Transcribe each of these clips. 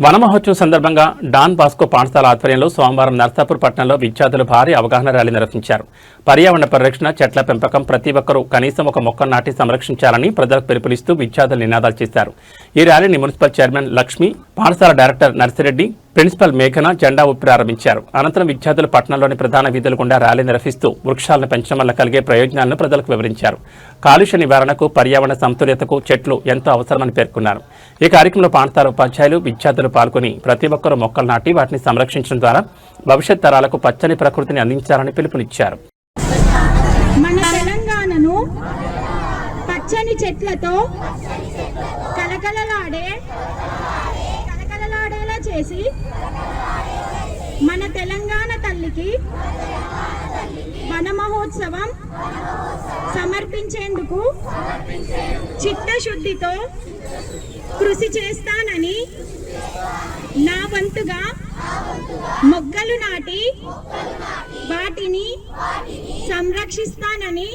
వన మహోత్సవం సందర్భంగా డాన్ బాస్కో పాఠశాల ఆధ్వర్యంలో సోమవారం నర్సాపూర్ పట్టణంలో విద్యార్థులు భారీ అవగాహన ర్యాలీ నిర్వహించారు. పర్యావరణ పరిరక్షణ, చెట్ల పెంపకం, ప్రతి ఒక్కరూ కనీసం ఒక మొక్క నాటి సంరక్షించాలని ప్రజలకు పిలుపునిస్తూ విద్యార్థులు నినాదాలు చేశారు. ఈ ర్యాలీని మున్సిపల్ చైర్మన్ లక్ష్మి, పాఠశాల డైరెక్టర్ నర్సిరెడ్డి, ప్రిన్సిపల్ మేఘన జెండా ఊపి ప్రారంభించారు. అనంతరం విద్యార్థులు పట్టణంలోని ప్రధాన వీధుల గుండా ర్యాలీ నిర్వహిస్తూ వృక్షాలను పెంచడం వల్ల కలిగే ప్రయోజనాలను ప్రజలకు వివరించారు. కాలుష్య నివారణకు, పర్యావరణ సమతుల్యతకు చెట్లు ఎంతో అవసరమని పేర్కొన్నారు. ఈ కార్యక్రమంలో పాఠశాల ఉపాధ్యాయులు, విద్యార్థులు పాల్గొని ప్రతి ఒక్కరూ మొక్కలు నాటి వాటిని సంరక్షించడం ద్వారా భవిష్యత్ తరాలకు పచ్చని ప్రకృతిని అందించాలని పిలుపునిచ్చారు. మన తెలంగాణను పచ్చని చెట్లతో కలకలలాడేలా చేసి మన తెలంగాణ తల్లికి వన మహోత్సవం సమర్పించేందుకు చిత్తశుద్ధితో కృషి చేస్తానని, నా వంతుగా మొక్కలు నాటి వాటిని సంరక్షిస్తానని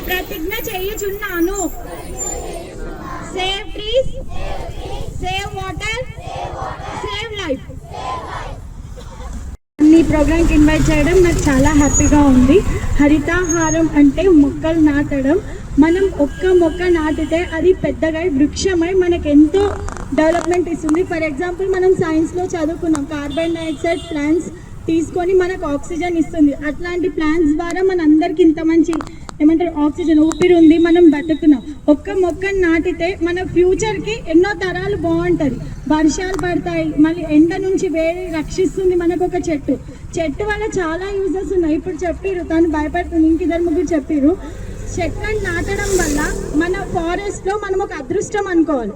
ప్రతిజ్ఞ చేయుచున్నాను. Save trees, save water, save life. ఈ ప్రోగ్రామ్కి ఇన్వైట్ చేయడం నాకు చాలా హ్యాపీగా ఉంది. హరితాహారం అంటే మొక్కలు నాటడం. మనం ఒక్క మొక్క నాటితే అది పెద్దగా వృక్షమై మనకు ఎంతో డెవలప్మెంట్ ఇస్తుంది. ఫర్ ఎగ్జాంపుల్, మనం సైన్స్లో చదువుకున్నాం, కార్బన్ డైఆక్సైడ్ ప్లాంట్స్ తీసుకొని మనకు ఆక్సిజన్ ఇస్తుంది. అట్లాంటి ప్లాంట్స్ ద్వారా మన అందరికి ఇంత మంచి ఆక్సిజన్ ఊపిరి ఉంది, మనం బతుకున్నాం. ఒక్క మొక్కను నాటితే మన ఫ్యూచర్కి ఎన్నో తరాలు బాగుంటుంది. వర్షాలు పడతాయి, మళ్ళీ ఎండ నుంచి వేడి రక్షిస్తుంది మనకు ఒక చెట్టు వల్ల చాలా యూజెస్ ఉన్నాయి. ఇప్పుడు చెప్పిర్రు, తను భయపడుతుంది, ఇంకిద్దరు ముగ్గురు చెప్పిర్రు. చెట్లను నాటడం వల్ల మన ఫారెస్ట్లో మనం ఒక అదృష్టం అనుకోవాలి.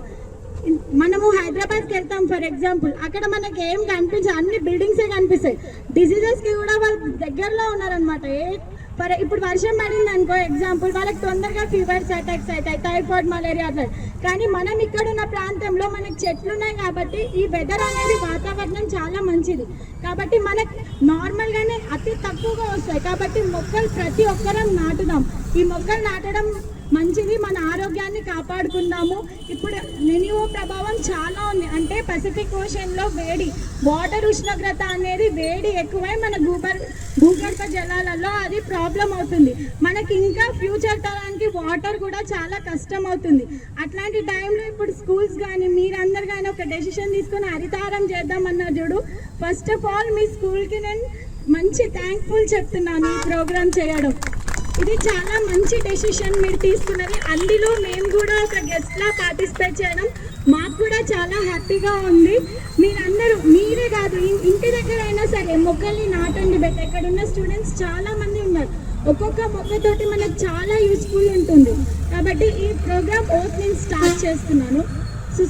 మనము హైదరాబాద్కి వెళ్తాం ఫర్ ఎగ్జాంపుల్, అక్కడ మనకి ఏం కనిపించదు, అన్ని బిల్డింగ్సే కనిపిస్తాయి. డిసీజెస్కి కూడా వాళ్ళు దగ్గరలో ఉన్నారనమాట. ఇప్పుడు వర్షం పడింది అనుకో ఎగ్జాంపుల్, వాళ్ళకి తొందరగా ఫీవర్స్ అటాక్స్ అవుతాయి, టైఫాయిడ్, మలేరియా అట్లా. కానీ మనం ఇక్కడ ఉన్న ప్రాంతంలో మనకి చెట్లు ఉన్నాయి కాబట్టి ఈ వెదర్ అనేది, వాతావరణం చాలా మంచిది. కాబట్టి మనకు నార్మల్గానే అతి తక్కువగా వస్తాయి. కాబట్టి మొక్కలు ప్రతి ఒక్కరం నాటుదాం. ఈ మొక్కలు నాటడం మంచిది, మన ఆరోగ్యాన్ని కాపాడుకుందాము. ఇప్పుడు నెనివో ప్రభావం చాలా ఉంది. అంటే పసిఫిక్ ఓషన్లో వేడి, వాటర్ ఉష్ణోగ్రత అనేది వేడి ఎక్కువై మన భూగర్భ జలాలలో అది ప్రాబ్లం అవుతుంది. మనకి ఇంకా ఫ్యూచర్ తరానికి వాటర్ కూడా చాలా కష్టం అవుతుంది. అట్లాంటి టైంలో ఇప్పుడు స్కూల్స్ కానీ మీరందరు కానీ ఒక డెసిషన్ తీసుకొని హరితారం చేద్దామన్నారు చూడు. ఫస్ట్ ఆఫ్ ఆల్ మీ స్కూల్కి నేను మంచి థ్యాంక్ఫుల్ చెప్తున్నాను. ఈ ప్రోగ్రామ్ చేయడం ఇది చాలా మంచి డెసిషన్ మీరు తీసుకున్నది. అందులో మేము కూడా ఒక గెస్ట్లా పార్టిసిపేట్ చేయడం మాకు కూడా చాలా హ్యాపీగా ఉంది. మీరందరూ, మీరే కాదు, ఇంటి దగ్గర అయినా సరే మొక్కల్ని నాటండి. ఇక్కడ ఉన్న స్టూడెంట్స్ చాలా మంది ఉన్నారు. ఒక్కొక్క మొక్కతోటి మనకు చాలా యూస్ఫుల్ ఉంటుంది. కాబట్టి ఈ ప్రోగ్రామ్ ఓట్ నేను స్టార్ట్ చేస్తున్నాను.